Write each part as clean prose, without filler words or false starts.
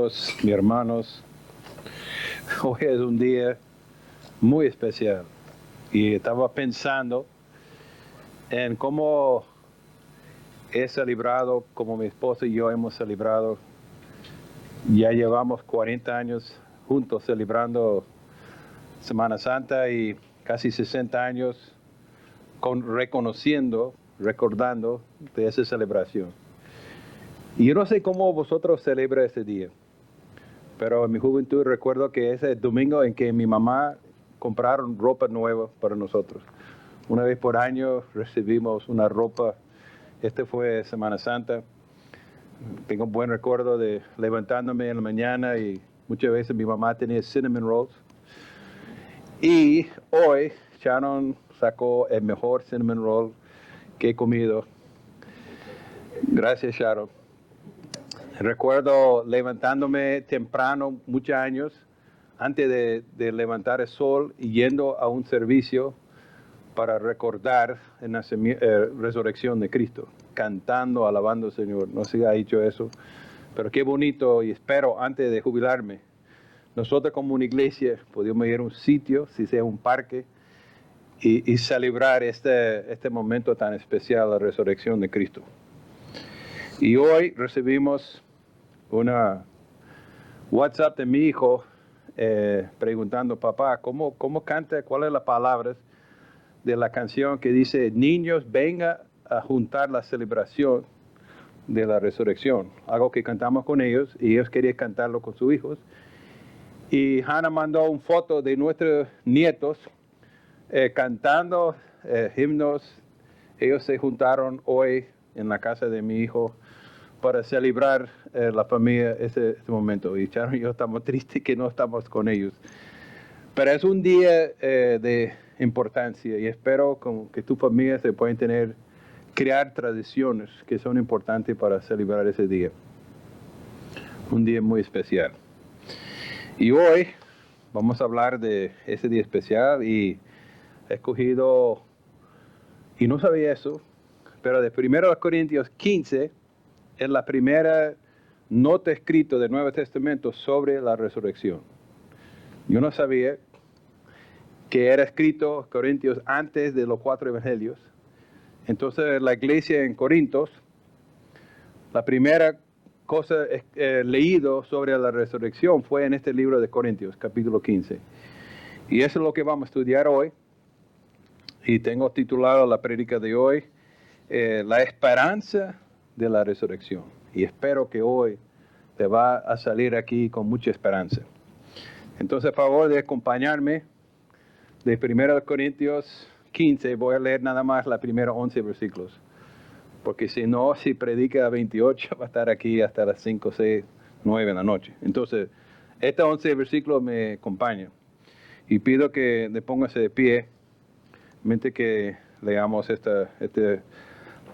amigos, mis hermanos. Hoy es un día muy especial y estaba pensando en cómo he celebrado, como mi esposa y yo hemos celebrado. Ya llevamos 40 años juntos celebrando Semana Santa y casi 60 años recordando de esa celebración. Y yo no sé cómo vosotros celebran ese día, pero en mi juventud recuerdo que ese domingo en que mi mamá compraron ropa nueva para nosotros. Una vez por año recibimos una ropa. Este fue Semana Santa. Tengo un buen recuerdo de levantándome en la mañana y muchas veces mi mamá tenía cinnamon rolls. Y hoy Sharon sacó el mejor cinnamon roll que he comido. Gracias, Sharon. Recuerdo levantándome temprano, muchos años, antes de levantar el sol y yendo a un servicio para recordar la resurrección de Cristo, cantando, alabando al Señor. No sé si ha hecho eso, pero qué bonito, y espero antes de jubilarme, nosotros como una iglesia podemos ir a un sitio, si sea un parque, y celebrar este momento tan especial, la resurrección de Cristo. Y hoy recibimos una WhatsApp de mi hijo preguntando, papá, ¿cómo canta? ¿Cuáles son las palabras de la canción que dice, niños, venga a juntar la celebración de la resurrección? Algo que cantamos con ellos y ellos querían cantarlo con sus hijos. Y Hannah mandó una foto de nuestros nietos cantando himnos. Ellos se juntaron hoy en la casa de mi hijo para celebrar la familia ese momento. Y Sharon y yo estamos tristes que no estamos con ellos. Pero es un día de importancia y espero que tu familia se pueda crear tradiciones que son importantes para celebrar ese día. Un día muy especial. Y hoy vamos a hablar de ese día especial y he escogido, y no sabía eso, pero de 1 Corintios 15 es la primera nota escrita del Nuevo Testamento sobre la resurrección. Yo no sabía que era escrito Corintios antes de los 4 evangelios. Entonces la iglesia en Corintios, la primera cosa leído sobre la resurrección fue en este libro de Corintios, capítulo 15. Y eso es lo que vamos a estudiar hoy. Y tengo titulado la prédica de hoy, La esperanza de la resurrección. Y espero que hoy te va a salir aquí con mucha esperanza. Entonces, por favor de acompañarme de 1 Corintios 15. Voy a leer nada más los primeros 11 versículos. Porque si predica 28, va a estar aquí hasta las 5, 6, 9 de la noche. Entonces, estos 11 versículos me acompañan. Y pido que le póngase de pie, mientras que leamos esta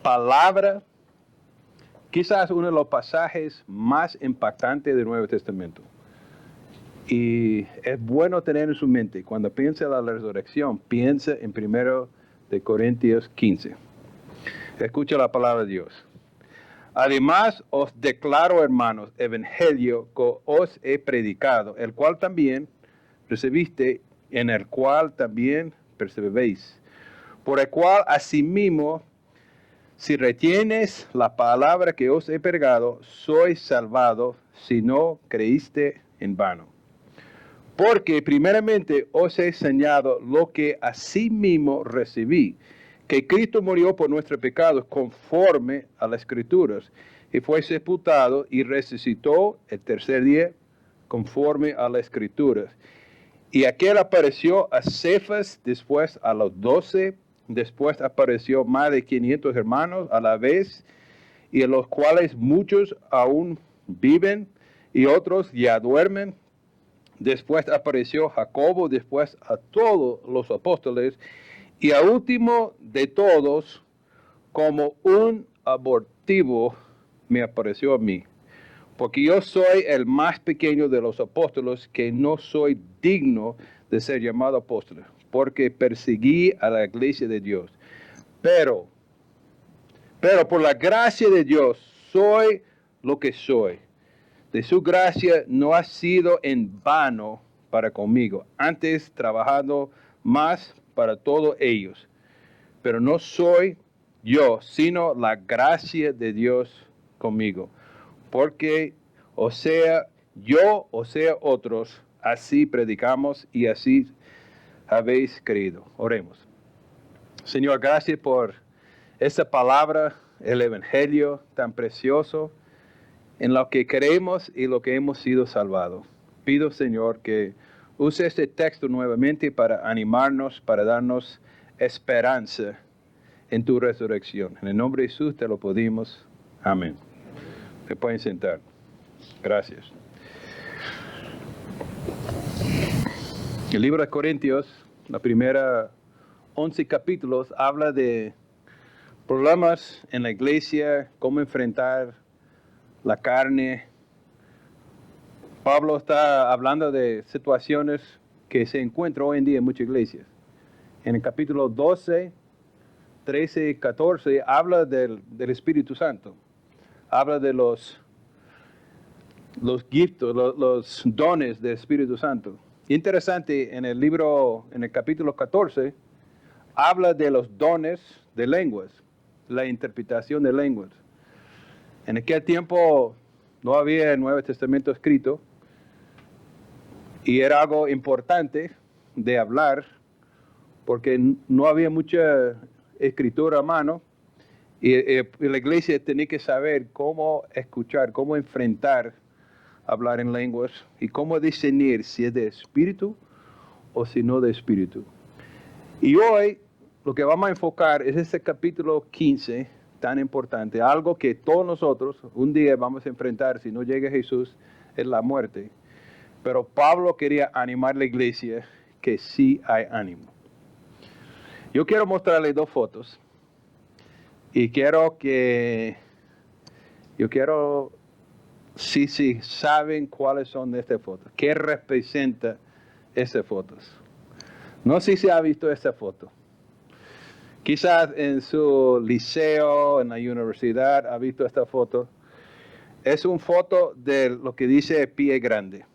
palabra, quizás uno de los pasajes más impactantes del Nuevo Testamento. Y es bueno tener en su mente, cuando piense en la resurrección, piense en 1 Corintios 15. Escucha la palabra de Dios. Además os declaro, hermanos, evangelio que os he predicado, el cual también recibiste, en el cual también perseveréis, por el cual asimismo, si retienes la palabra que os he predicado, sois salvado, si no creíste en vano. Porque primeramente os he enseñado lo que asimismo recibí, que Cristo murió por nuestros pecados conforme a las Escrituras, y fue sepultado y resucitó el tercer día conforme a las Escrituras. Y aquel apareció a Cefas, después a los 12, después apareció más de 500 hermanos a la vez, y en los cuales muchos aún viven y otros ya duermen. Después apareció Jacobo, después a todos los apóstoles, y al último de todos, como un abortivo, me apareció a mí. Porque yo soy el más pequeño de los apóstoles, que no soy digno de ser llamado apóstol, porque perseguí a la iglesia de Dios. Pero por la gracia de Dios, soy lo que soy. de su gracia no ha sido en vano para conmigo, antes trabajando más para todos ellos. Pero no soy yo, sino la gracia de Dios conmigo. Porque, o sea yo, o sea otros, así predicamos y así habéis creído. Oremos. Señor, gracias por esa palabra, el Evangelio tan precioso, en lo que creemos y lo que hemos sido salvados. Pido, Señor, que use este texto nuevamente para animarnos, para darnos esperanza en tu resurrección. En el nombre de Jesús te lo pedimos. Amén. Se pueden sentar. Gracias. El libro de Corintios, la primera 11 capítulos, habla de problemas en la iglesia, cómo enfrentar la carne. Pablo está hablando de situaciones que se encuentran hoy en día en muchas iglesias. En el capítulo 12, 13 y 14 habla del Espíritu Santo. Habla de los gifts, los dones del Espíritu Santo. Interesante, en el capítulo 14, habla de los dones de lenguas, la interpretación de lenguas. En aquel tiempo no había el Nuevo Testamento escrito y era algo importante de hablar porque no había mucha escritura a mano y la iglesia tenía que saber cómo escuchar, cómo enfrentar hablar en lenguas y cómo discernir si es de espíritu o si no de espíritu. Y hoy lo que vamos a enfocar es este capítulo 15 tan importante, algo que todos nosotros un día vamos a enfrentar si no llega Jesús, es la muerte. Pero Pablo quería animar a la iglesia que sí hay ánimo. Yo quiero mostrarles dos fotos y quiero si saben cuáles son de estas fotos, qué representa estas fotos. No sé si ha visto esta foto. Quizás en su liceo, en la universidad, ha visto esta foto. Es una foto de lo que dice pie grande.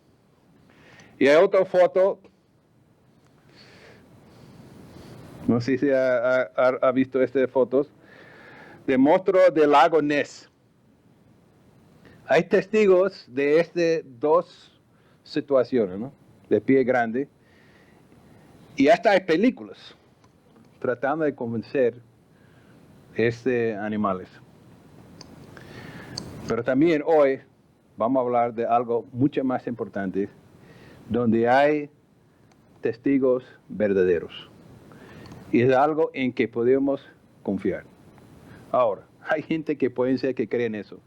Y hay otra foto, no sé si ha visto estas fotos, de monstruo del lago Ness. Hay testigos de estas dos situaciones, ¿no? De pie grande. Y hasta hay películas tratando de convencer animales. Pero también hoy vamos a hablar de algo mucho más importante, donde hay testigos verdaderos. Y es algo en que podemos confiar. Ahora, hay gente que puede ser que cree en eso.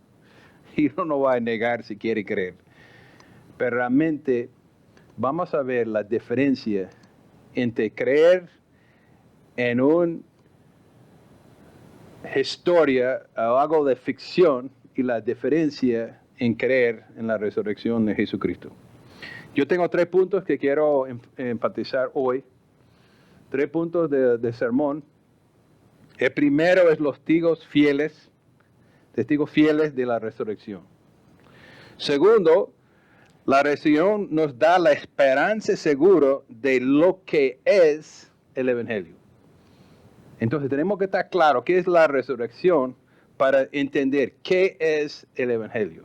Y uno no va a negar si quiere creer. Pero realmente vamos a ver la diferencia entre creer en una historia o algo de ficción y la diferencia en creer en la resurrección de Jesucristo. Yo tengo 3 puntos que quiero enfatizar hoy. 3 puntos de sermón. El primero es los testigos fieles de la resurrección. Segundo, la resurrección nos da la esperanza segura de lo que es el Evangelio. Entonces tenemos que estar claros qué es la resurrección para entender qué es el Evangelio.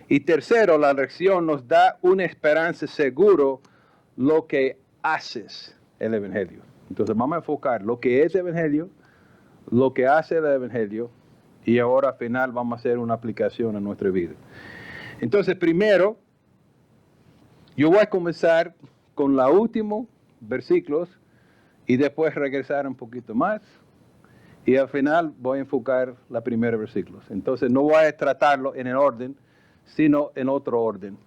Y tercero, la resurrección nos da una esperanza segura lo que haces el Evangelio. Entonces vamos a enfocar lo que es el Evangelio, lo que hace el Evangelio, y ahora al final vamos a hacer una aplicación a nuestra vida. Entonces primero, yo voy a comenzar con los últimos versículos y después regresar un poquito más. Y al final voy a enfocar los primeros versículos. Entonces no voy a tratarlo en el orden, sino en otro orden.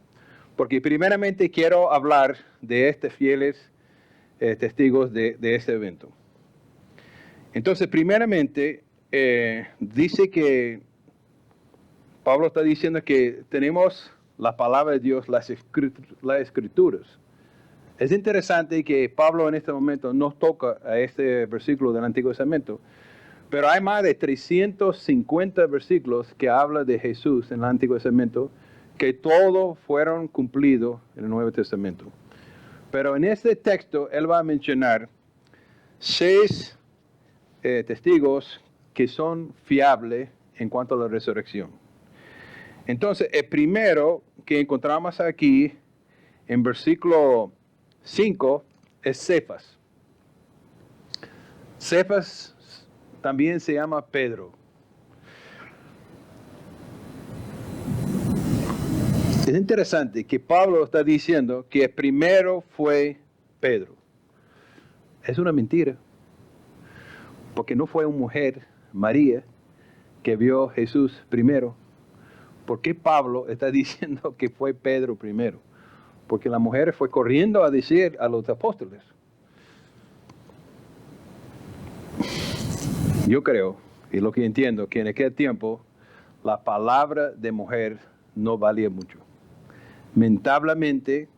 Porque primeramente quiero hablar de estos fieles testigos de este evento. Entonces primeramente dice que Pablo está diciendo que tenemos la palabra de Dios, las escrituras. Es interesante que Pablo en este momento no toca a este versículo del Antiguo Testamento, pero hay más de 350 versículos que hablan de Jesús en el Antiguo Testamento que todos fueron cumplidos en el Nuevo Testamento. Pero en este texto él va a mencionar 6 testigos que son fiables en cuanto a la resurrección. Entonces, el primero que encontramos aquí en versículo 5 es Cefas. Cefas también se llama Pedro. Es interesante que Pablo está diciendo que el primero fue Pedro. Es una mentira, porque no fue una mujer, María, que vio a Jesús primero. ¿Por qué Pablo está diciendo que fue Pedro primero? Porque la mujer fue corriendo a decir a los apóstoles. Yo creo, y lo que entiendo, que en aquel tiempo la palabra de mujer no valía mucho. Lamentablemente,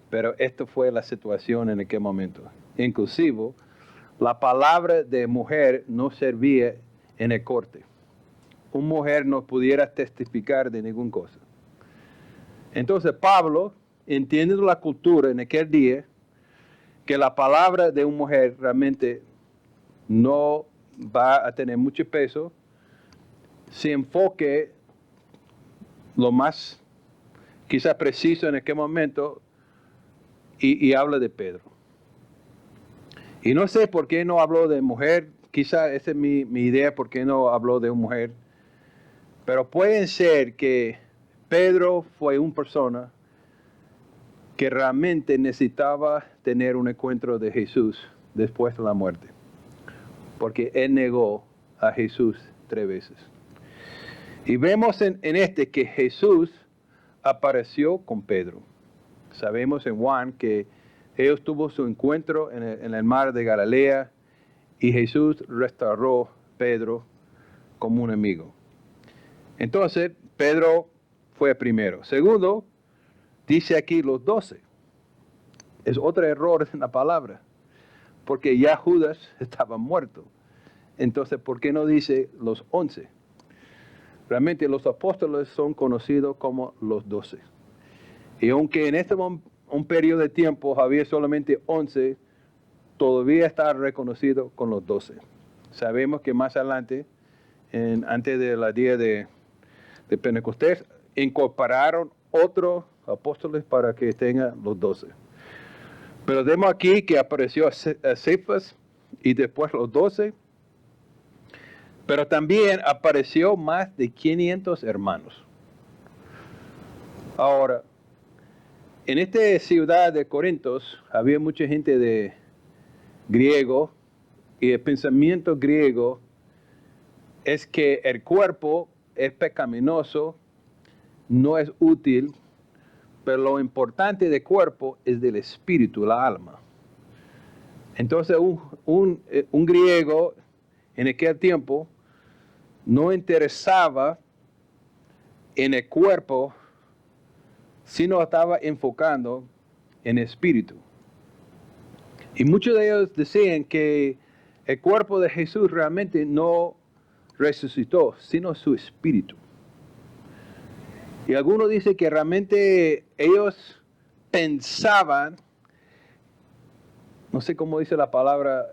pero esta fue la situación en aquel momento. Inclusive, la palabra de mujer no servía en el corte. Una mujer no pudiera testificar de ninguna cosa. Entonces Pablo, entiende la cultura en aquel día, que la palabra de una mujer realmente no va a tener mucho peso, se enfoque lo más quizás preciso en aquel momento y habla de Pedro. Y no sé por qué no habló de mujer, quizás esa es mi idea, por qué no habló de una mujer, pero puede ser que Pedro fue una persona que realmente necesitaba tener un encuentro de Jesús después de la muerte, porque él negó a Jesús 3 veces. Y vemos en este que Jesús apareció con Pedro. Sabemos en Juan que ellos tuvo su encuentro en el mar de Galilea y Jesús restauró a Pedro como un amigo. Entonces, Pedro fue primero. Segundo, dice aquí los 12. Es otro error en la palabra, porque ya Judas estaba muerto. Entonces, ¿por qué no dice los 11? Realmente los apóstoles son conocidos como los 12. Y aunque en un periodo de tiempo había solamente 11, todavía está reconocido con los 12. Sabemos que más adelante, antes de la día de Pentecostés, incorporaron otros apóstoles para que tengan los 12. Pero vemos aquí que apareció a Cefas y después los 12. Pero también apareció más de 500 hermanos. Ahora, en esta ciudad de Corintios había mucha gente de griego, y el pensamiento griego es que el cuerpo es pecaminoso, no es útil, pero lo importante del cuerpo es del espíritu, la alma. Entonces un griego en aquel tiempo no interesaba en el cuerpo, sino estaba enfocando en el espíritu. Y muchos de ellos decían que el cuerpo de Jesús realmente no resucitó, sino su espíritu. Y algunos dicen que realmente ellos pensaban, no sé cómo dice la palabra,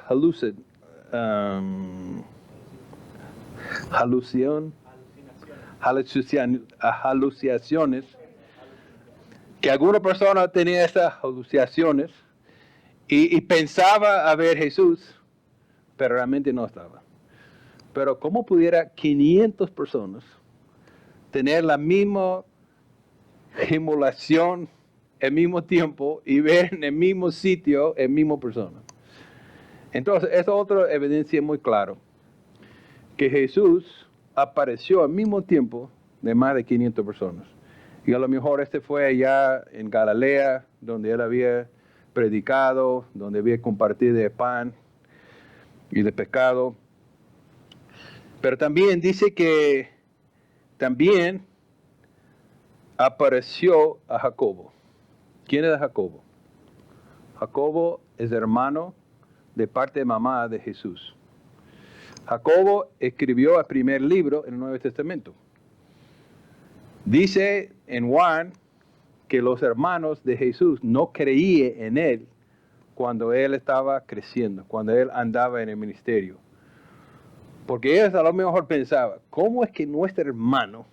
halucinaciones, que alguna persona tenía esas halucinaciones y pensaba a ver Jesús, pero realmente no estaba. Pero ¿cómo pudiera 500 personas tener la misma gemulación al mismo tiempo y ver en el mismo sitio el mismo persona? Entonces, esa es otra evidencia muy clara, que Jesús apareció al mismo tiempo de más de 500 personas. Y a lo mejor fue allá en Galilea, donde él había predicado, donde había compartido de pan y de pescado. Pero también dice que también apareció a Jacobo. ¿Quién era Jacobo? Jacobo es hermano de parte de mamá de Jesús. Jacobo escribió el primer libro en el Nuevo Testamento. Dice en Juan que los hermanos de Jesús no creían en él cuando él estaba creciendo, cuando él andaba en el ministerio. Porque ellos a lo mejor pensaban, ¿cómo es que nuestro hermano,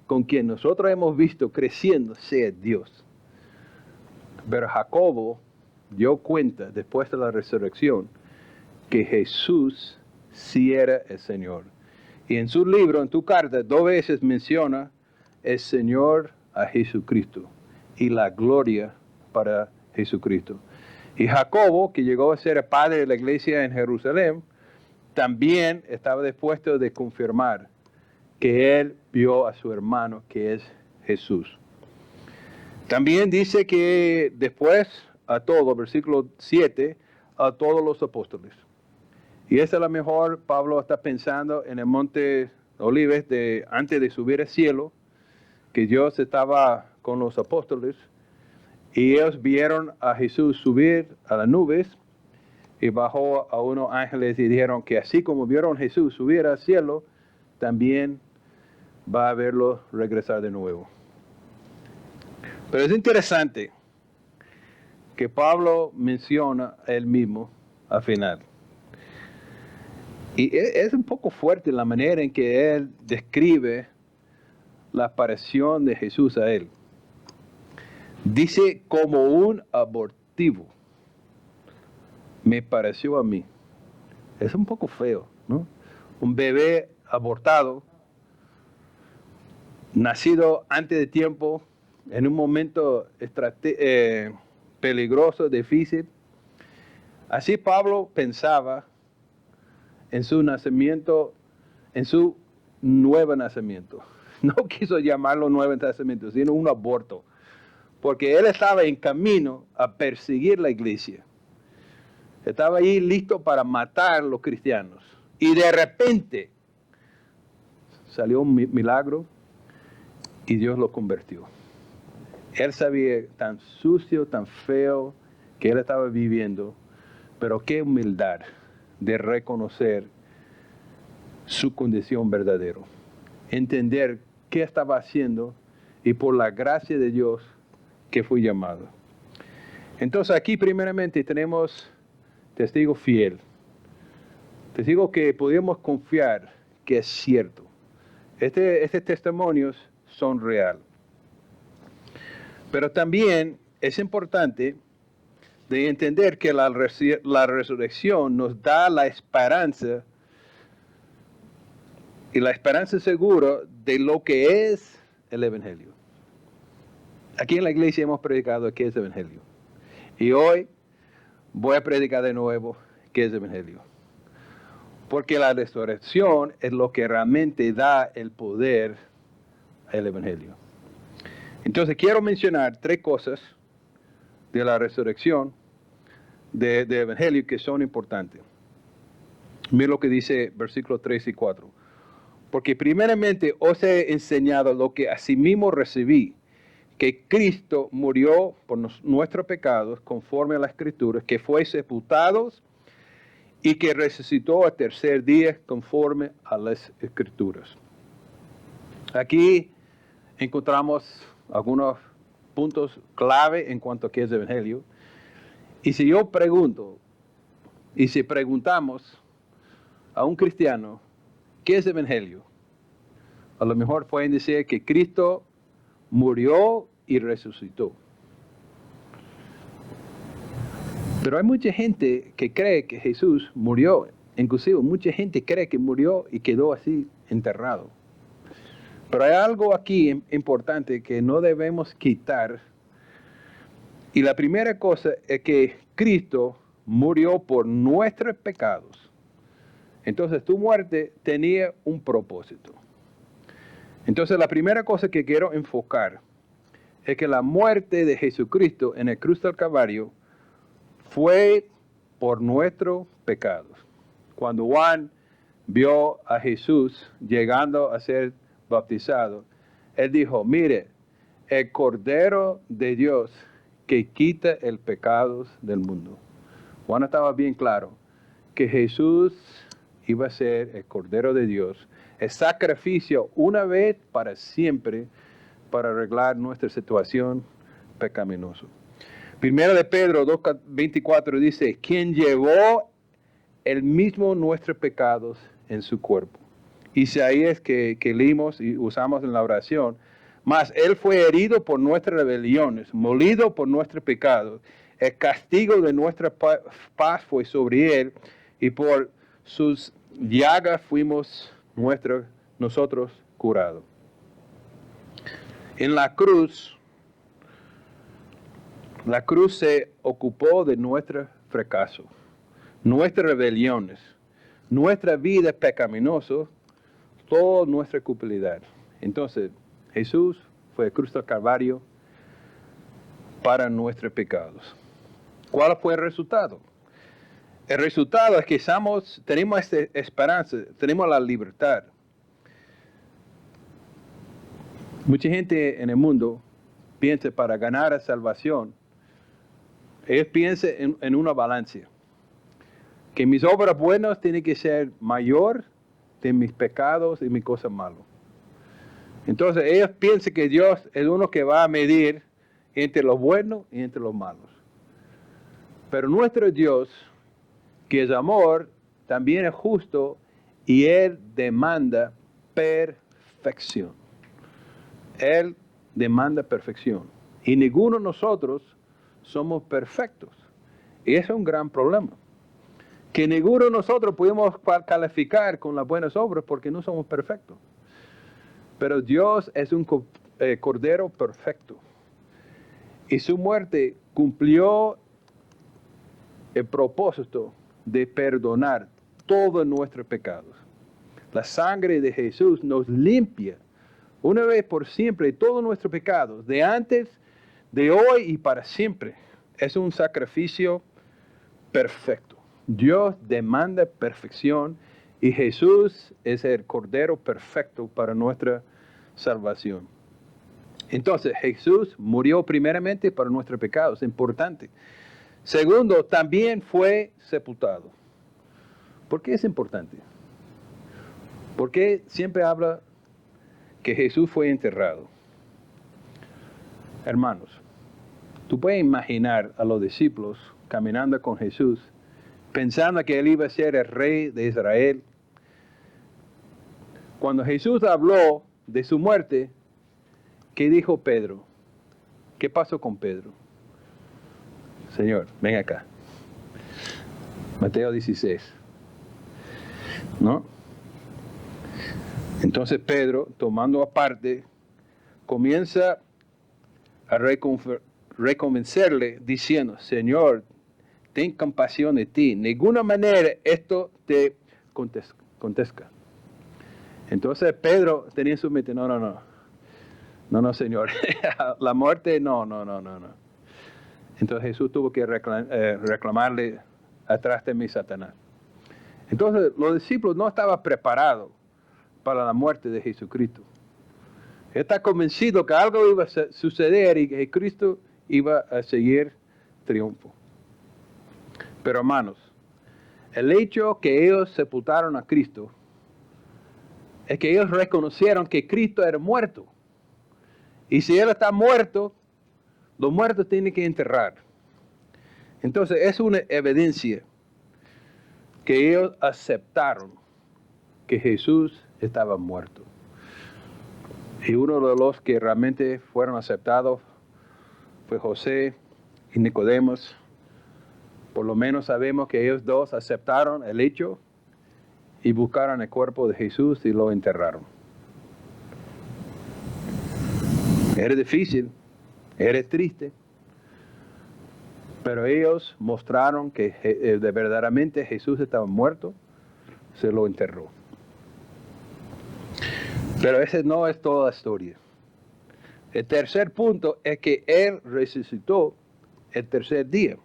con quien nosotros hemos visto creciendo, sea Dios? Pero Jacobo dio cuenta, después de la resurrección, que Jesús sí era el Señor. Y en su libro, en tu carta, 2 veces menciona el Señor a Jesucristo y la gloria para Jesucristo. Y Jacobo, que llegó a ser el padre de la iglesia en Jerusalén, también estaba dispuesto de confirmar que él vio a su hermano, que es Jesús. También dice que después a todos, versículo 7, a todos los apóstoles. Y esa es la mejor, Pablo está pensando en el monte Olives, antes de subir al cielo, que Dios estaba con los apóstoles, y ellos vieron a Jesús subir a las nubes, y bajó a unos ángeles y dijeron que así como vieron a Jesús subir al cielo, también va a verlo regresar de nuevo. Pero es interesante que Pablo menciona a él mismo al final. Y es un poco fuerte la manera en que él describe la aparición de Jesús a él. Dice, como un abortivo, me pareció a mí. Es un poco feo, ¿no? Un bebé abortado, nacido antes de tiempo, en un momento peligroso, difícil. Así Pablo pensaba en su nacimiento, en su nuevo nacimiento. No quiso llamarlo nuevo nacimiento, sino un aborto. Porque él estaba en camino a perseguir la iglesia. Estaba ahí listo para matar a los cristianos. Y de repente salió un milagro y Dios lo convirtió. Él sabía tan sucio, tan feo que él estaba viviendo, pero qué humildad de reconocer su condición verdadera. Entender qué estaba haciendo y por la gracia de Dios que fue llamado. Entonces aquí primeramente tenemos testigo fiel. Testigo que podemos confiar que es cierto. Estos testimonios son reales. Pero también es importante de entender que la resurrección nos da la esperanza y la esperanza segura de lo que es el Evangelio. Aquí en la iglesia hemos predicado qué es el Evangelio. Y hoy voy a predicar de nuevo qué es el Evangelio. Porque la resurrección es lo que realmente da el poder al Evangelio. Entonces quiero mencionar 3 cosas de la resurrección del Evangelio que son importantes. Mira lo que dice versículos 3 y 4. Porque primeramente os he enseñado lo que asimismo recibí, que Cristo murió por nuestros pecados conforme a las Escrituras, que fue sepultado y que resucitó al tercer día conforme a las Escrituras. Aquí encontramos algunos puntos clave en cuanto a qué es el Evangelio. Y si yo pregunto, y si preguntamos a un cristiano, ¿qué es el Evangelio? A lo mejor pueden decir que Cristo murió y resucitó. Pero hay mucha gente que cree que Jesús murió. Inclusive mucha gente cree que murió y quedó así enterrado. Pero hay algo aquí importante que no debemos quitar. Y la primera cosa es que Cristo murió por nuestros pecados. Entonces tu muerte tenía un propósito. Entonces la primera cosa que quiero enfocar es que la muerte de Jesucristo en el cruz del Calvario fue por nuestros pecados. Cuando Juan vio a Jesús llegando a ser bautizado, él dijo, mire, el Cordero de Dios que quita el pecado del mundo. Juan estaba bien claro que Jesús iba a ser el Cordero de Dios, el sacrificio una vez para siempre para arreglar nuestra situación pecaminosa. Primero de Pedro 2:24 dice, quien llevó el mismo nuestros pecados en su cuerpo. Isaías que leímos y usamos en la oración, mas él fue herido por nuestras rebeliones, molido por nuestros pecados. El castigo de nuestra paz fue sobre él, y por sus llagas fuimos nosotros curados. En la cruz se ocupó de nuestro fracaso, nuestras rebeliones, nuestra vida pecaminosa, toda nuestra culpabilidad. Entonces, Jesús fue a cruz del Calvario para nuestros pecados. ¿Cuál fue el resultado? El resultado es que tenemos esta esperanza, tenemos la libertad. Mucha gente en el mundo piensa para ganar la salvación, ellos piensan en una balanza. Que mis obras buenas tienen que ser mayor de mis pecados y mis cosas malas. Entonces ellos piensan que Dios es uno que va a medir entre los buenos y entre los malos. Pero nuestro Dios, que es amor, también es justo y Él demanda perfección. Él demanda perfección. Y ninguno de nosotros somos perfectos. Y ese es un gran problema. Que ninguno de nosotros podemos calificar con las buenas obras porque no somos perfectos. Pero Dios es un Cordero perfecto. Y su muerte cumplió el propósito de perdonar todos nuestros pecados. La sangre de Jesús nos limpia una vez por siempre todos nuestros pecados, de antes, de hoy y para siempre. Es un sacrificio perfecto. Dios demanda perfección y Jesús es el Cordero perfecto para nuestra salvación. Entonces, Jesús murió primeramente para nuestros pecados, es importante. Segundo, también fue sepultado. ¿Por qué es importante? Porque siempre habla que Jesús fue enterrado. Hermanos, tú puedes imaginar a los discípulos caminando con Jesús, pensando que Él iba a ser el rey de Israel. Cuando Jesús habló de su muerte, ¿qué dijo Pedro? ¿Qué pasó con Pedro? Señor, ven acá. Mateo 16. ¿No? Entonces Pedro, tomando aparte, comienza a reconvencerle diciendo, Señor, ten compasión de ti. De ninguna manera esto te contesta. Entonces Pedro tenía en su mente, no, Señor, la muerte, no. Entonces Jesús tuvo que reclamarle atrás de mí, Satanás. Entonces los discípulos no estaban preparados para la muerte de Jesucristo. Él está convencido que algo iba a suceder y que Cristo iba a seguir triunfo. Pero hermanos, el hecho que ellos sepultaron a Cristo es que ellos reconocieron que Cristo era muerto. Y si Él está muerto, los muertos tienen que enterrar. Entonces es una evidencia que ellos aceptaron que Jesús estaba muerto. Y uno de los que realmente fueron aceptados fue José y Nicodemos. Por lo menos sabemos que ellos dos aceptaron el hecho y buscaron el cuerpo de Jesús y lo enterraron. Era difícil, era triste, pero ellos mostraron que verdaderamente Jesús estaba muerto, se lo enterró. Pero esa no es toda la historia. El tercer punto es que Él resucitó el tercer día.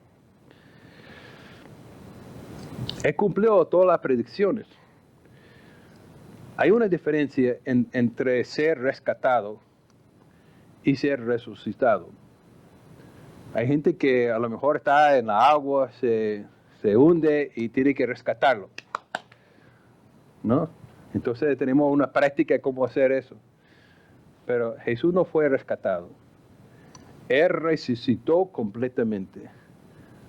Él cumplió todas las predicciones. Hay una diferencia entre ser rescatado y ser resucitado. Hay gente que a lo mejor está en la agua, se hunde y tiene que rescatarlo, ¿no? Entonces tenemos una práctica de cómo hacer eso. Pero Jesús no fue rescatado. Él resucitó completamente.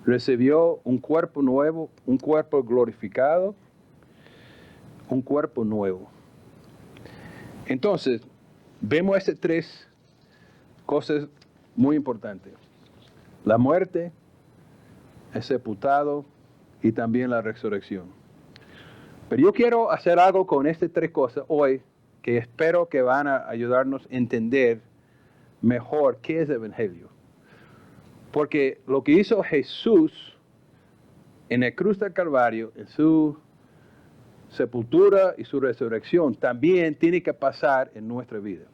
Recibió un cuerpo nuevo, un cuerpo glorificado, un cuerpo nuevo. Entonces, vemos estas tres cosas muy importantes. La muerte, el sepultado y también la resurrección. Pero yo quiero hacer algo con estas tres cosas hoy que espero que van a ayudarnos a entender mejor qué es el Evangelio. Porque lo que hizo Jesús en el cruz del Calvario, en su sepultura y su resurrección, también tiene que pasar en nuestra vida.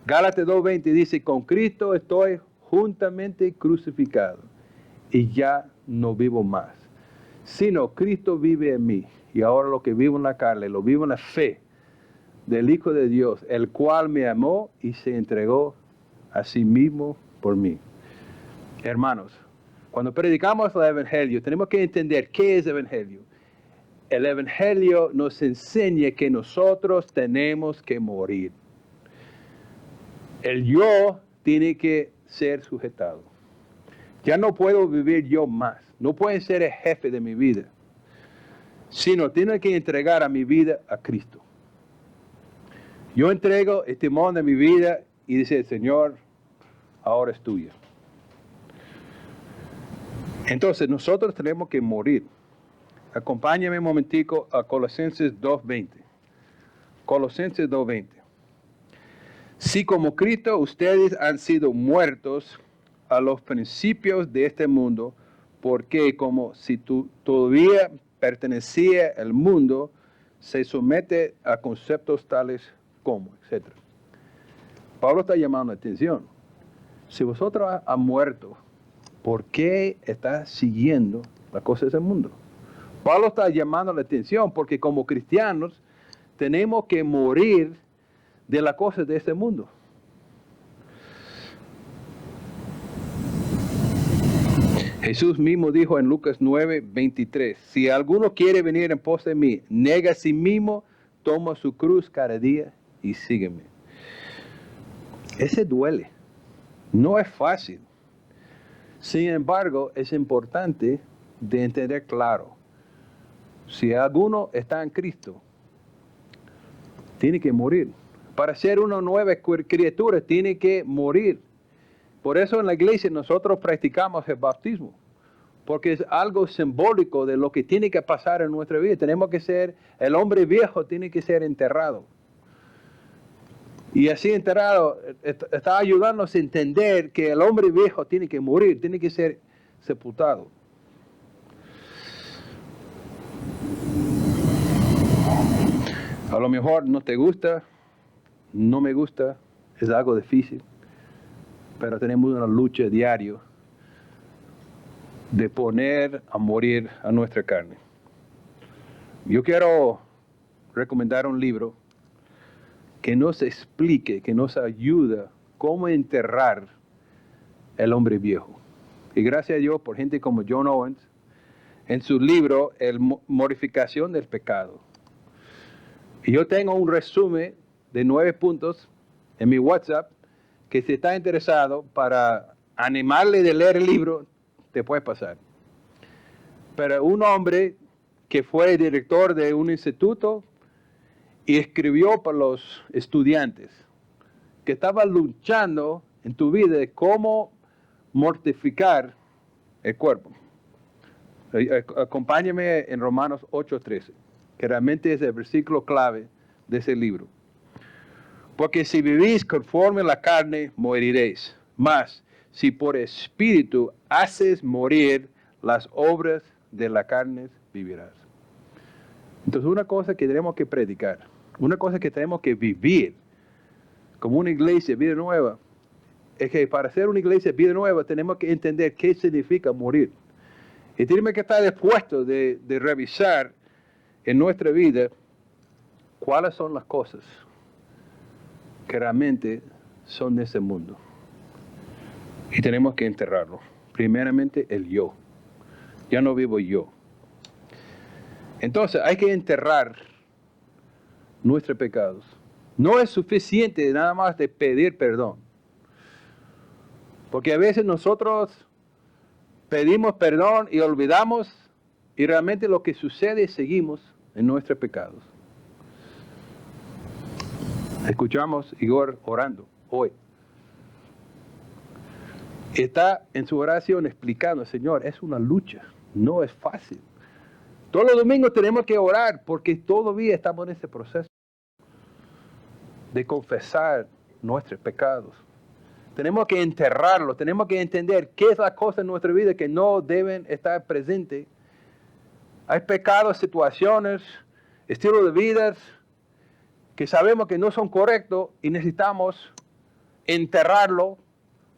Gálatas 2:20 dice, con Cristo estoy juntamente crucificado y ya no vivo más, sino Cristo vive en mí. Y ahora lo que vivo en la carne, lo vivo en la fe del Hijo de Dios, el cual me amó y se entregó a sí mismo por mí. Hermanos, cuando predicamos el Evangelio, tenemos que entender qué es el Evangelio. El Evangelio nos enseña que nosotros tenemos que morir. El yo tiene que ser sujetado. Ya no puedo vivir yo más. No puedo ser el jefe de mi vida. Sino tengo que entregar a mi vida a Cristo. Yo entrego el timón de mi vida y dice, Señor, ahora es tuyo. Entonces nosotros tenemos que morir. Acompáñame un momentico a Colosenses 2:20. Colosenses 2:20. Si como Cristo ustedes han sido muertos a los principios de este mundo, porque como si todavía pertenecía al mundo, se somete a conceptos tales como, etc. Pablo está llamando la atención. Si vosotros han muerto, ¿por qué está siguiendo las cosas del mundo? Pablo está llamando la atención porque como cristianos tenemos que morir de las cosas de este mundo. Jesús mismo dijo en Lucas 9:23, si alguno quiere venir en pos de mí, nega a sí mismo, toma su cruz cada día y sígueme. Ese duele, no es fácil. Sin embargo, es importante de entender claro. Si alguno está en Cristo, tiene que morir. Para ser una nueva criatura, tiene que morir. Por eso en la iglesia nosotros practicamos el bautismo, porque es algo simbólico de lo que tiene que pasar en nuestra vida. Tenemos que ser, el hombre viejo tiene que ser enterrado. Y así enterrado está ayudándonos a entender que el hombre viejo tiene que morir, tiene que ser sepultado. A lo mejor no te gusta, no me gusta, es algo difícil, pero tenemos una lucha diaria de poner a morir a nuestra carne. Yo quiero recomendar un libro que nos explique, que nos ayuda cómo enterrar el hombre viejo. Y gracias a Dios por gente como John Owens, en su libro, Mortificación del Pecado. Y yo tengo un resumen de 9 puntos en mi WhatsApp, que si está interesado para animarle de leer el libro, te puede pasar. Pero un hombre que fue director de un instituto y escribió para los estudiantes que estaba luchando en tu vida de cómo mortificar el cuerpo. Acompáñame en Romanos 8:13, que realmente es el versículo clave de ese libro. Porque si vivís conforme a la carne, moriréis. Mas, si por espíritu haces morir las obras de la carne, vivirás. Entonces, una cosa que tenemos que predicar, una cosa que tenemos que vivir como una iglesia, vida nueva, es que para ser una iglesia, vida nueva, tenemos que entender qué significa morir. Y tenemos que estar dispuestos de revisar en nuestra vida cuáles son las cosas que realmente son de ese mundo. Y tenemos que enterrarlo. Primeramente, el yo. Ya no vivo yo. Entonces, hay que enterrar nuestros pecados. No es suficiente nada más de pedir perdón. Porque a veces nosotros pedimos perdón y olvidamos, y realmente lo que sucede es seguimos en nuestros pecados. Escuchamos a Igor orando hoy. Está en su oración explicando, Señor, es una lucha, no es fácil. Todos los domingos tenemos que orar porque todavía estamos en ese proceso de confesar nuestros pecados. Tenemos que enterrarlos, tenemos que entender qué es la cosa en nuestra vida que no deben estar presentes. Hay pecados, situaciones, estilos de vida que sabemos que no son correctos y necesitamos enterrarlo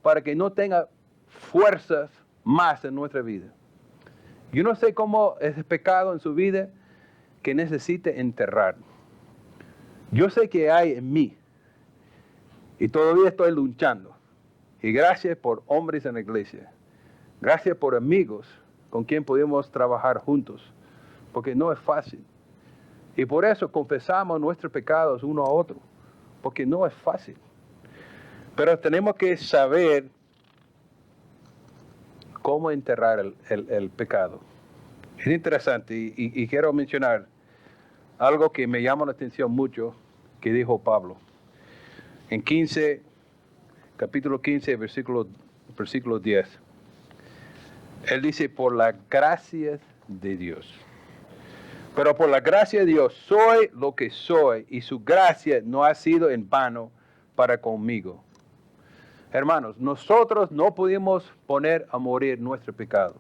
para que no tenga fuerzas más en nuestra vida. Yo no sé cómo es el pecado en su vida que necesite enterrar. Yo sé que hay en mí y todavía estoy luchando. Y gracias por hombres en la iglesia. Gracias por amigos con quien podemos trabajar juntos, porque no es fácil. Y por eso confesamos nuestros pecados uno a otro, porque no es fácil. Pero tenemos que saber cómo enterrar el pecado. Es interesante y quiero mencionar algo que me llama la atención mucho que dijo Pablo. En capítulo 15, versículo 10. Él dice, por la gracia de Dios. Pero por la gracia de Dios soy lo que soy y su gracia no ha sido en vano para conmigo. Hermanos, nosotros no podemos poner a morir nuestro pecado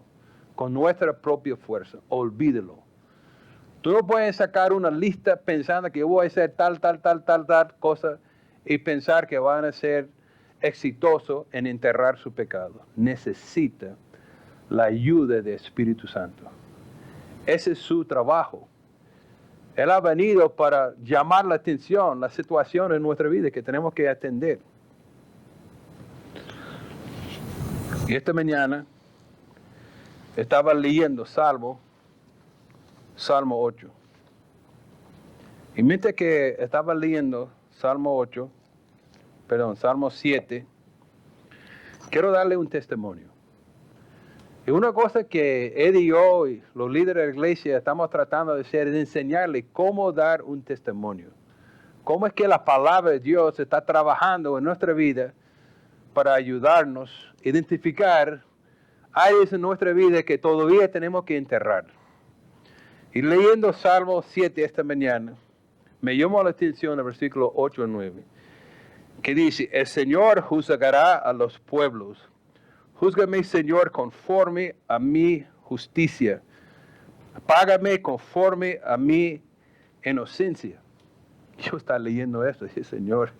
con nuestra propia fuerza. Olvídelo. Tú no puedes sacar una lista pensando que voy a hacer tal cosa y pensar que van a ser exitosos en enterrar su pecado. Necesita la ayuda del Espíritu Santo. Ese es su trabajo. Él ha venido para llamar la atención, la situación en nuestra vida que tenemos que atender. Y esta mañana estaba leyendo Salmo 8. Y mientras que estaba leyendo Salmo 7, quiero darle un testimonio. Y una cosa que Eddie y yo y los líderes de la iglesia estamos tratando de hacer es enseñarle cómo dar un testimonio. Cómo es que la palabra de Dios está trabajando en nuestra vida para ayudarnos a identificar áreas en nuestra vida que todavía tenemos que enterrar. Y leyendo Salmo 7 esta mañana, me llamó la atención el versículo 8 y 9, que dice, el Señor juzgará a los pueblos. Júzgame, Señor, conforme a mi justicia. Págame conforme a mi inocencia. Yo estaba leyendo esto y dije, Señor,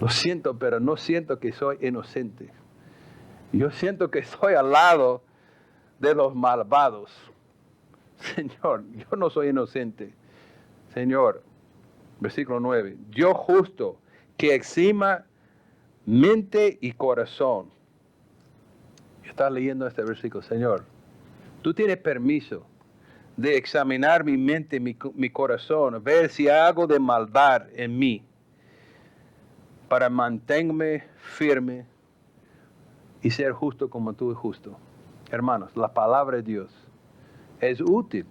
lo siento, pero no siento que soy inocente. Yo siento que estoy al lado de los malvados. Señor, yo no soy inocente. Señor, versículo 9, yo justo que exima mente y corazón. Yo estaba leyendo este versículo, Señor, tú tienes permiso de examinar mi mente, mi corazón, ver si hay algo de maldad en mí, para mantenerme firme y ser justo como tú eres justo. Hermanos, la palabra de Dios es útil,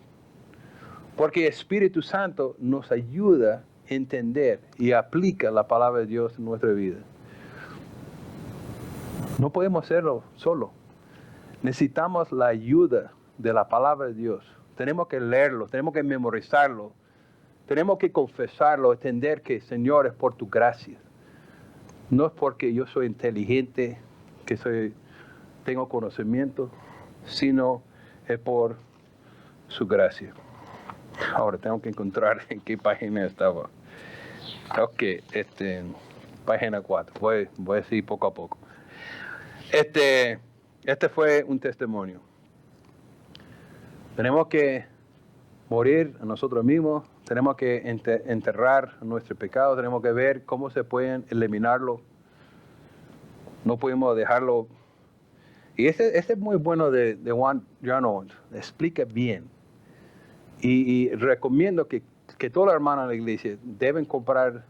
porque el Espíritu Santo nos ayuda a entender y aplica la palabra de Dios en nuestra vida. No podemos hacerlo solo. Necesitamos la ayuda de la palabra de Dios. Tenemos que leerlo, tenemos que memorizarlo, tenemos que confesarlo, entender que, Señor, es por tu gracia. No es porque yo soy inteligente, que tengo conocimiento, sino es por su gracia. Ahora tengo que encontrar en qué página estaba. Ok, página 4. Voy a seguir poco a poco. Este fue un testimonio. Tenemos que morir a nosotros mismos, tenemos que enterrar nuestro pecado, tenemos que ver cómo se pueden eliminarlo. No podemos dejarlo. Y este es muy bueno de John Owen, explica bien. Y recomiendo que que todos los hermanos de la iglesia deben comprar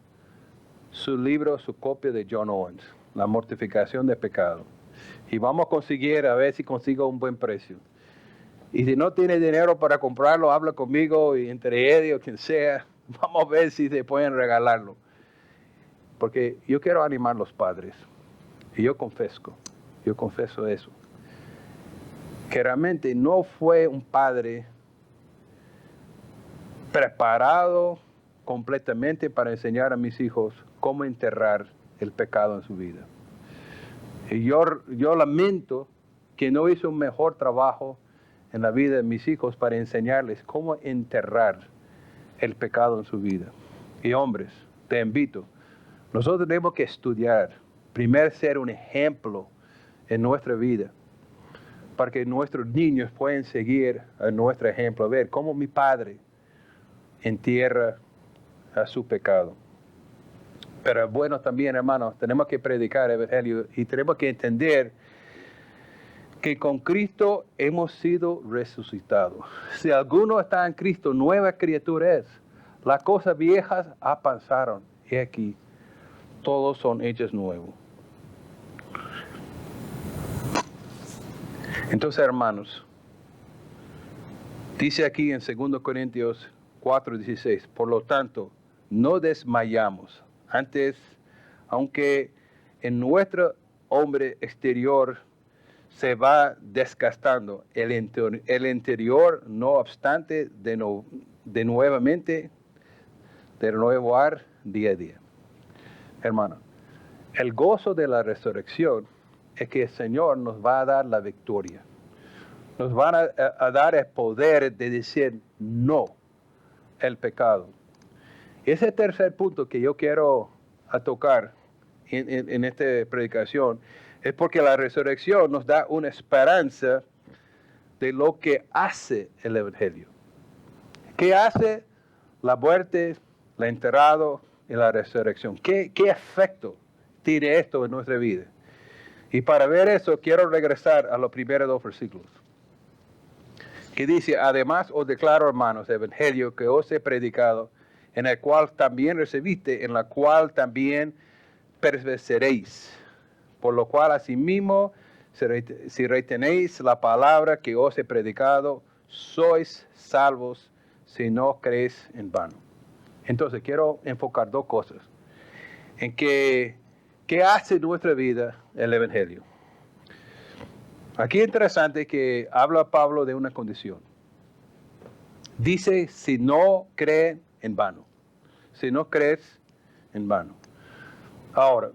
su libro, su copia de John Owens, La mortificación del pecado. Y vamos a conseguir, a ver si consigo un buen precio. Y si no tiene dinero para comprarlo, habla conmigo y entre ellos, quien sea, vamos a ver si se pueden regalarlo. Porque yo quiero animar a los padres. Y yo confeso eso. Que realmente no fue un padre preparado completamente para enseñar a mis hijos cómo enterrar el pecado en su vida. Y yo lamento que no hizo un mejor trabajo en la vida de mis hijos para enseñarles cómo enterrar el pecado en su vida. Y hombres, te invito, nosotros tenemos que estudiar, primero ser un ejemplo en nuestra vida, para que nuestros niños puedan seguir a nuestro ejemplo, a ver cómo mi padre entierra a su pecado. Pero bueno, también, hermanos, tenemos que predicar el evangelio y tenemos que entender que con Cristo hemos sido resucitados. Si alguno está en Cristo, nueva criatura es. Las cosas viejas pasaron y aquí todos son hechos nuevos. Entonces, hermanos, dice aquí en 2 Corintios 4:16, por lo tanto, no desmayamos. Antes, aunque en nuestro hombre exterior se va desgastando, el interior, no obstante, de renovar día a día. Hermano, el gozo de la resurrección es que el Señor nos va a dar la victoria. Nos van a dar el poder de decir no al pecado. Ese tercer punto que yo quiero tocar en esta predicación es porque la resurrección nos da una esperanza de lo que hace el Evangelio. ¿Qué hace la muerte, el enterrado y la resurrección? ¿Qué efecto tiene esto en nuestra vida? Y para ver eso, quiero regresar a los primeros 2 versículos. Que dice, además os declaro, hermanos, el Evangelio que os he predicado, en el cual también recibiste, en la cual también perseveraréis. Por lo cual, asimismo, si retenéis la palabra que os he predicado, sois salvos si no creéis en vano. Entonces, quiero enfocar 2 cosas. En ¿qué hace nuestra vida el Evangelio? Aquí es interesante que habla Pablo de una condición. Dice, si no creen en vano. Si no crees en vano. Ahora,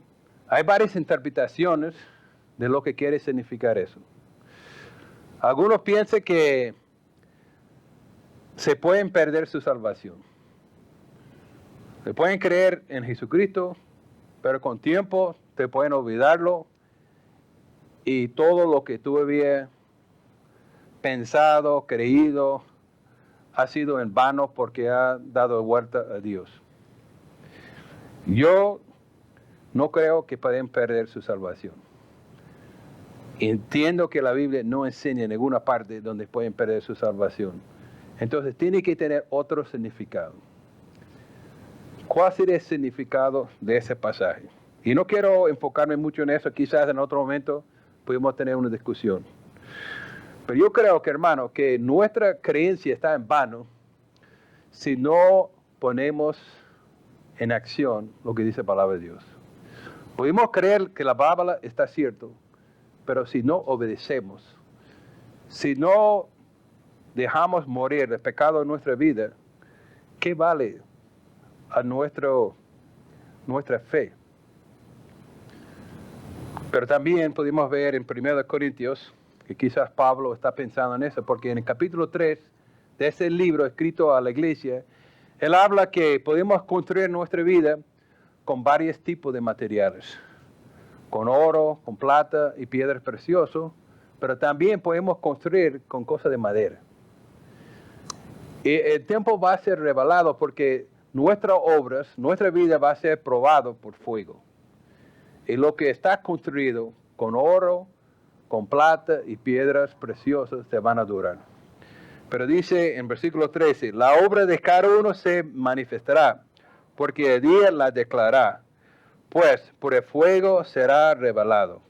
hay varias interpretaciones de lo que quiere significar eso. Algunos piensan que se pueden perder su salvación. Se pueden creer en Jesucristo, pero con tiempo te pueden olvidarlo y todo lo que tú habías pensado, creído, ha sido en vano porque ha dado vuelta a Dios. Yo no creo que pueden perder su salvación. Entiendo que la Biblia no enseña en ninguna parte donde pueden perder su salvación. Entonces tiene que tener otro significado. ¿Cuál sería el significado de ese pasaje? Y no quiero enfocarme mucho en eso, quizás en otro momento podemos tener una discusión. Pero yo creo que, hermano, que nuestra creencia está en vano si no ponemos en acción lo que dice la palabra de Dios. Podemos creer que la palabra está cierto, pero si no obedecemos, si no dejamos morir el pecado en nuestra vida, ¿qué vale a nuestra fe? Pero también podemos ver en 1 Corintios, que quizás Pablo está pensando en eso, porque en el capítulo 3 de ese libro escrito a la iglesia, él habla que podemos construir nuestra vida con varios tipos de materiales, con oro, con plata y piedras preciosas, pero también podemos construir con cosas de madera. Y el tiempo va a ser revelado porque nuestras obras, nuestra vida va a ser probado por fuego. Y lo que está construido con oro, con plata y piedras preciosas te van a durar. Pero dice en versículo 13, la obra de cada uno se manifestará, porque el día la declarará, pues por el fuego será revelado,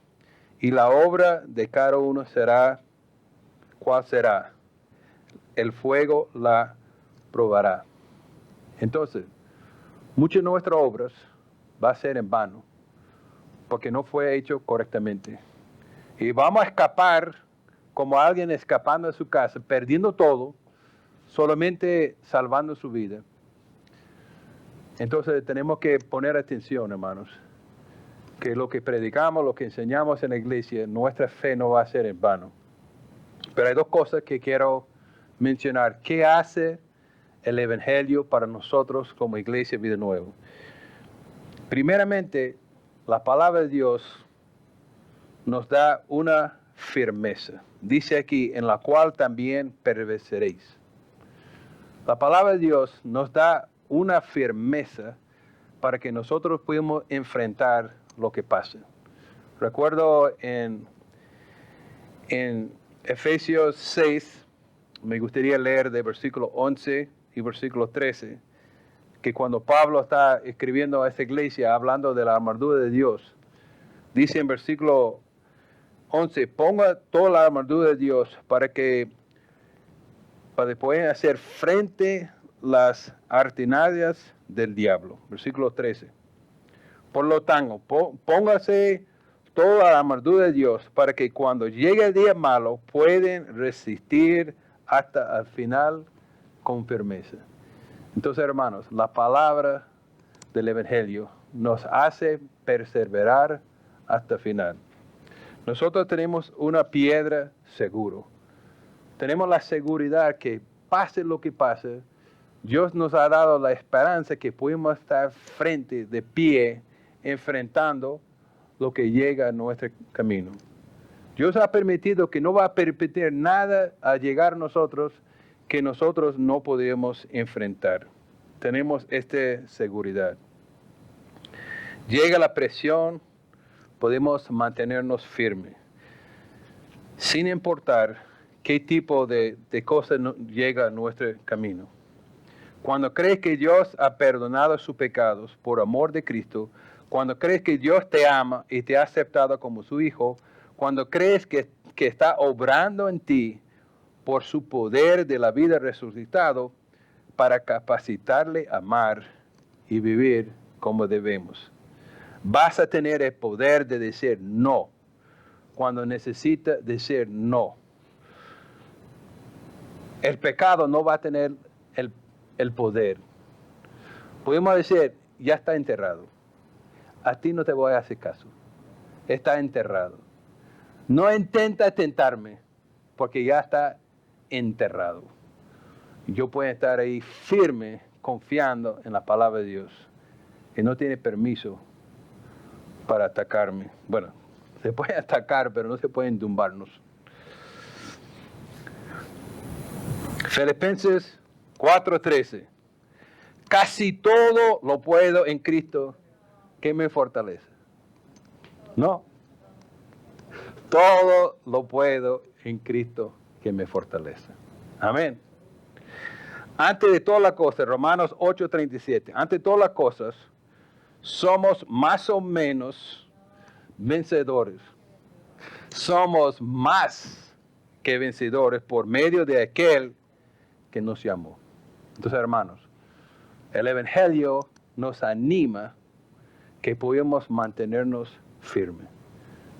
y la obra de cada uno será, ¿cuál será? El fuego la probará. Entonces, muchas de nuestras obras va a ser en vano, porque no fue hecho correctamente. Y vamos a escapar como alguien escapando de su casa, perdiendo todo, solamente salvando su vida. Entonces tenemos que poner atención, hermanos, que lo que predicamos, lo que enseñamos en la iglesia, nuestra fe no va a ser en vano. Pero hay dos cosas que quiero mencionar. ¿Qué hace el Evangelio para nosotros como iglesia Vida Nueva? Primeramente, la palabra de Dios nos da una firmeza. Dice aquí, en la cual también permaneceréis. La palabra de Dios nos da una firmeza para que nosotros podamos enfrentar lo que pasa. Recuerdo en Efesios 6, me gustaría leer de versículo 11 y versículo 13, que cuando Pablo está escribiendo a esta iglesia, hablando de la armadura de Dios, dice en versículo 11, ponga toda la armadura de Dios para poder hacer frente las artimañas del diablo. Versículo 13. Por lo tanto, póngase toda la armadura de Dios para que cuando llegue el día malo pueden resistir hasta el final con firmeza. Entonces, hermanos, la palabra del Evangelio nos hace perseverar hasta el final. Nosotros tenemos una piedra seguro. Tenemos la seguridad que pase lo que pase, Dios nos ha dado la esperanza que podemos estar frente, de pie, enfrentando lo que llega a nuestro camino. Dios ha permitido que no va a permitir nada a llegar a nosotros que nosotros no podemos enfrentar. Tenemos esta seguridad. Llega la presión, podemos mantenernos firmes, sin importar qué tipo de cosa llega a nuestro camino. Cuando crees que Dios ha perdonado sus pecados por amor de Cristo, cuando crees que Dios te ama y te ha aceptado como su hijo, cuando crees que está obrando en ti por su poder de la vida resucitado para capacitarle a amar y vivir como debemos. Vas a tener el poder de decir no cuando necesita decir no. El pecado no va a tener el poder. Podemos decir, ya está enterrado. A ti no te voy a hacer caso. Está enterrado. No intenta tentarme, porque ya está enterrado. Yo puedo estar ahí firme, confiando en la palabra de Dios, que no tiene permiso para atacarme. Bueno, se puede atacar, pero no se pueden tumbarnos. Filipenses 4:13. Casi todo lo puedo en Cristo que me fortalece. No. Todo lo puedo en Cristo que me fortalece. Amén. Antes de todas las cosas, Romanos 8:37, antes de todas las cosas, somos más o menos vencedores. Somos más que vencedores por medio de aquel que nos llamó. Entonces, hermanos, el Evangelio nos anima que podemos mantenernos firmes.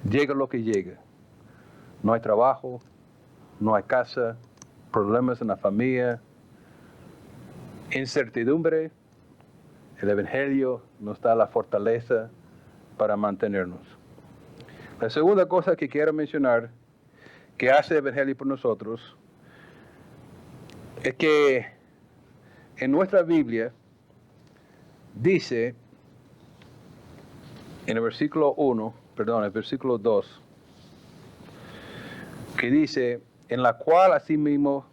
Llegue lo que llegue. No hay trabajo, no hay casa, problemas en la familia, incertidumbre. El Evangelio nos da la fortaleza para mantenernos. La segunda cosa que quiero mencionar que hace el Evangelio por nosotros es que en nuestra Biblia dice en el versículo 2, que dice, en la cual asimismo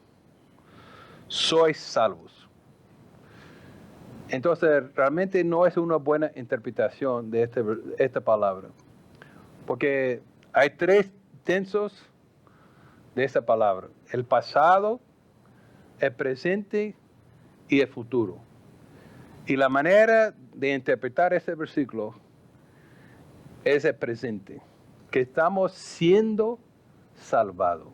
sois salvos. Entonces, realmente no es una buena interpretación de esta palabra, porque hay tres tensos de esta palabra. El pasado, el presente y el futuro. Y la manera de interpretar este versículo es el presente, que estamos siendo salvados.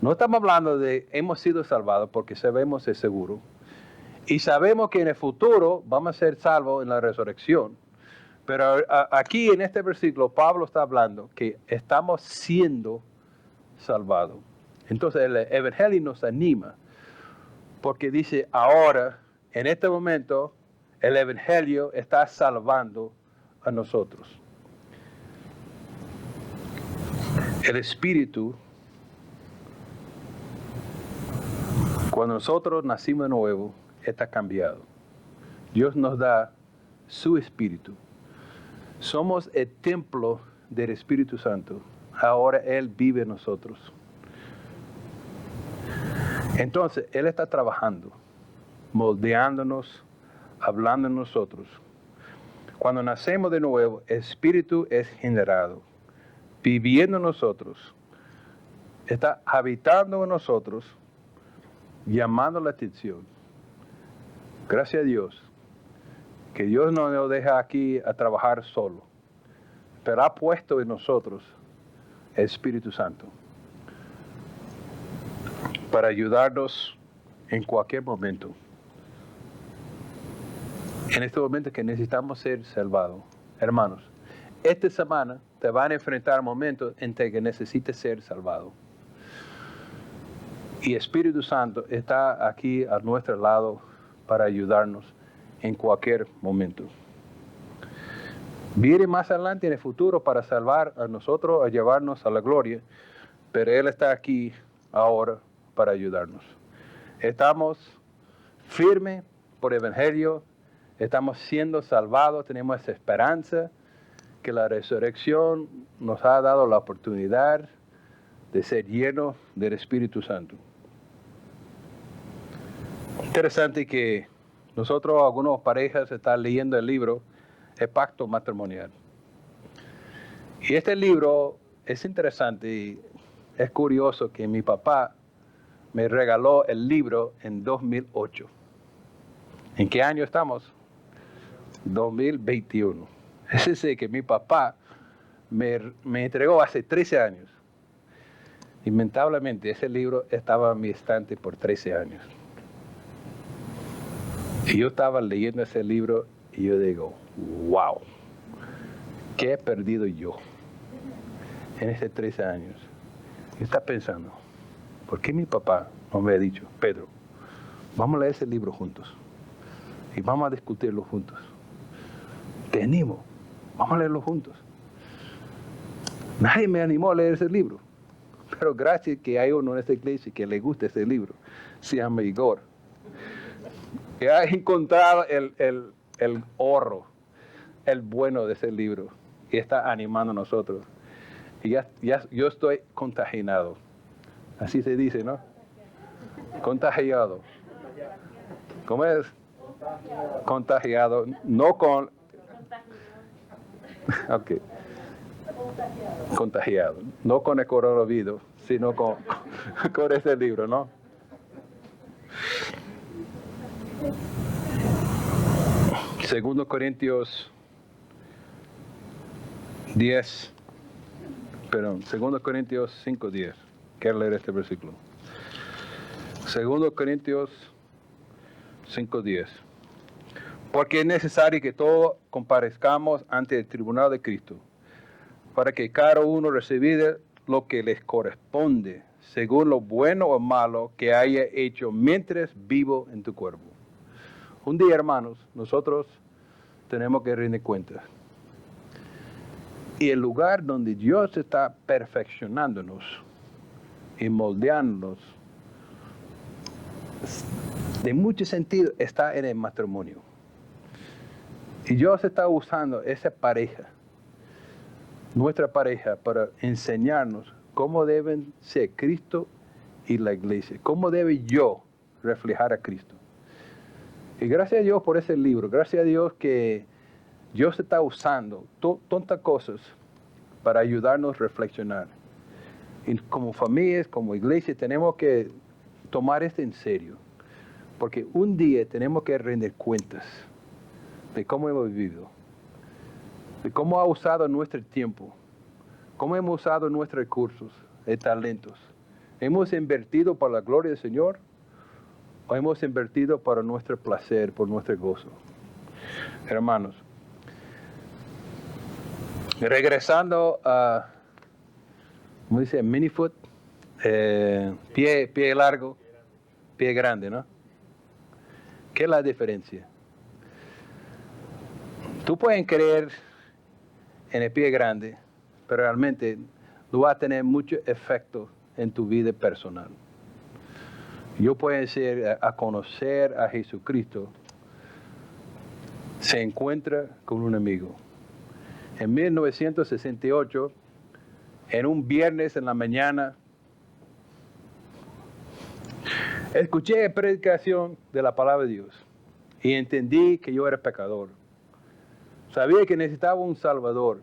No estamos hablando de hemos sido salvados porque sabemos es seguro. Y sabemos que en el futuro vamos a ser salvos en la resurrección. Pero aquí en este versículo Pablo está hablando que estamos siendo salvados. Entonces el Evangelio nos anima porque dice ahora, en este momento, el Evangelio está salvando a nosotros. El Espíritu, cuando nosotros nacimos de nuevo, está cambiado. Dios nos da su Espíritu. Somos el templo del Espíritu Santo. Ahora Él vive en nosotros. Entonces, Él está trabajando, moldeándonos, hablando en nosotros. Cuando nacemos de nuevo, el Espíritu es generado, viviendo en nosotros. Está habitando en nosotros, llamando la atención. Gracias a Dios, que Dios no nos deja aquí a trabajar solo, pero ha puesto en nosotros el Espíritu Santo para ayudarnos en cualquier momento. En este momento que necesitamos ser salvados. Hermanos, esta semana te van a enfrentar momentos en que necesites ser salvado. Y Espíritu Santo está aquí a nuestro lado para ayudarnos en cualquier momento. Viene más adelante en el futuro para salvar a nosotros, a llevarnos a la gloria, pero Él está aquí ahora para ayudarnos. Estamos firmes por el Evangelio, estamos siendo salvados, tenemos esa esperanza que la resurrección nos ha dado la oportunidad de ser llenos del Espíritu Santo. Interesante que nosotros, algunas parejas, están leyendo el libro El Pacto Matrimonial. Y este libro es interesante y es curioso que mi papá me regaló el libro en 2008. ¿En qué año estamos? 2021. Es decir, que mi papá me entregó hace 13 años. Lamentablemente, ese libro estaba en mi estante por 13 años. Y yo estaba leyendo ese libro y yo digo, wow, ¿qué he perdido yo en esos 13 años? Y está pensando, ¿por qué mi papá no me ha dicho, Pedro, vamos a leer ese libro juntos y vamos a discutirlo juntos? Te animo, vamos a leerlo juntos. Nadie me animó a leer ese libro, pero gracias que hay uno en esta iglesia que le gusta ese libro, se llama Igor. Que ha encontrado el oro, el bueno de ese libro, y está animando a nosotros. Y ya yo estoy contagiado. Así se dice, ¿no? Contagiado. ¿Cómo es? Contagiado. No con... Ok. Contagiado. No con el coronavirus, sino con ese libro, ¿no? Segundo Corintios 5:10. Quiero leer este versículo. 2 Corintios 5:10. Porque es necesario que todos comparezcamos ante el tribunal de Cristo, para que cada uno reciba lo que les corresponde, según lo bueno o malo que haya hecho mientras vivo en tu cuerpo. Un día, hermanos, nosotros tenemos que rendir cuentas. Y el lugar donde Dios está perfeccionándonos y moldeándonos, de mucho sentido, está en el matrimonio. Y Dios está usando esa pareja, nuestra pareja, para enseñarnos cómo deben ser Cristo y la iglesia. Cómo debe yo reflejar a Cristo. Y gracias a Dios por ese libro. Gracias a Dios que Dios está usando tantas cosas para ayudarnos a reflexionar. Y como familias, como iglesia, tenemos que tomar esto en serio, porque un día tenemos que rendir cuentas de cómo hemos vivido, de cómo ha usado nuestro tiempo, cómo hemos usado nuestros recursos y talentos. ¿Hemos invertido para la gloria del Señor o hemos invertido para nuestro placer, por nuestro gozo? Hermanos, regresando a, ¿cómo dice? Minifoot, pie largo, pie grande, ¿no? ¿Qué es la diferencia? Tú puedes creer en el pie grande, pero realmente no va a tener mucho efecto en tu vida personal. Yo puedo decir, a conocer a Jesucristo, se encuentra con un amigo. En 1968, en un viernes en la mañana, escuché la predicación de la palabra de Dios y entendí que yo era pecador. Sabía que necesitaba un Salvador.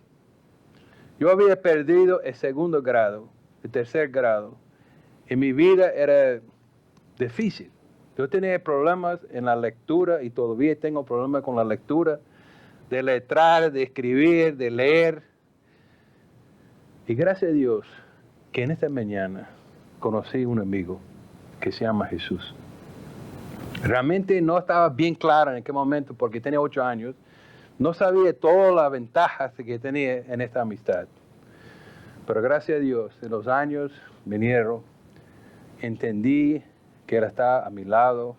Yo había perdido el segundo grado, el tercer grado, y mi vida era difícil. Yo tenía problemas en la lectura y todavía tengo problemas con la lectura, de letrar, de escribir, de leer. Y gracias a Dios que en esta mañana conocí un amigo que se llama Jesús. Realmente no estaba bien claro en aquel momento porque tenía 8 años. No sabía todas las ventajas que tenía en esta amistad. Pero gracias a Dios, en los años vinieron, entendí que Él está a mi lado,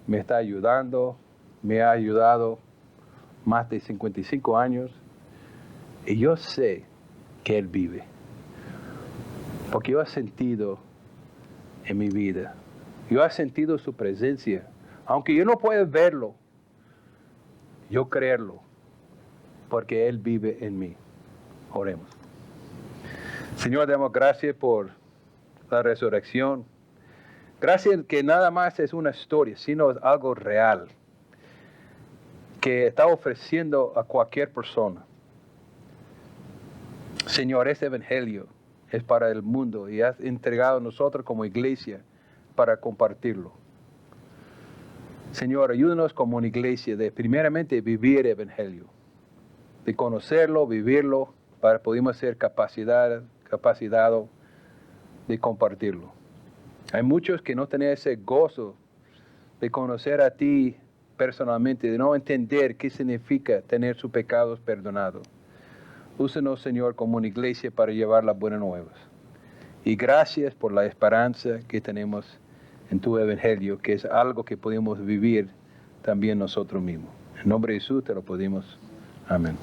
me está ayudando, me ha ayudado más de 55 años. Y yo sé que Él vive. Porque yo he sentido en mi vida, yo he sentido su presencia. Aunque yo no pueda verlo, yo creerlo, porque Él vive en mí. Oremos. Señor, damos gracias por la resurrección. Gracias que nada más es una historia, sino es algo real, que está ofreciendo a cualquier persona. Señor, este evangelio es para el mundo y has entregado a nosotros como iglesia para compartirlo. Señor, ayúdanos como una iglesia de primeramente vivir el evangelio, de conocerlo, vivirlo, para que podamos ser capacitados de compartirlo. Hay muchos que no tienen ese gozo de conocer a ti personalmente, de no entender qué significa tener sus pecados perdonados. Úsanos, Señor, como una iglesia para llevar las buenas nuevas. Y gracias por la esperanza que tenemos en tu evangelio, que es algo que podemos vivir también nosotros mismos. En nombre de Jesús te lo pedimos. Amén.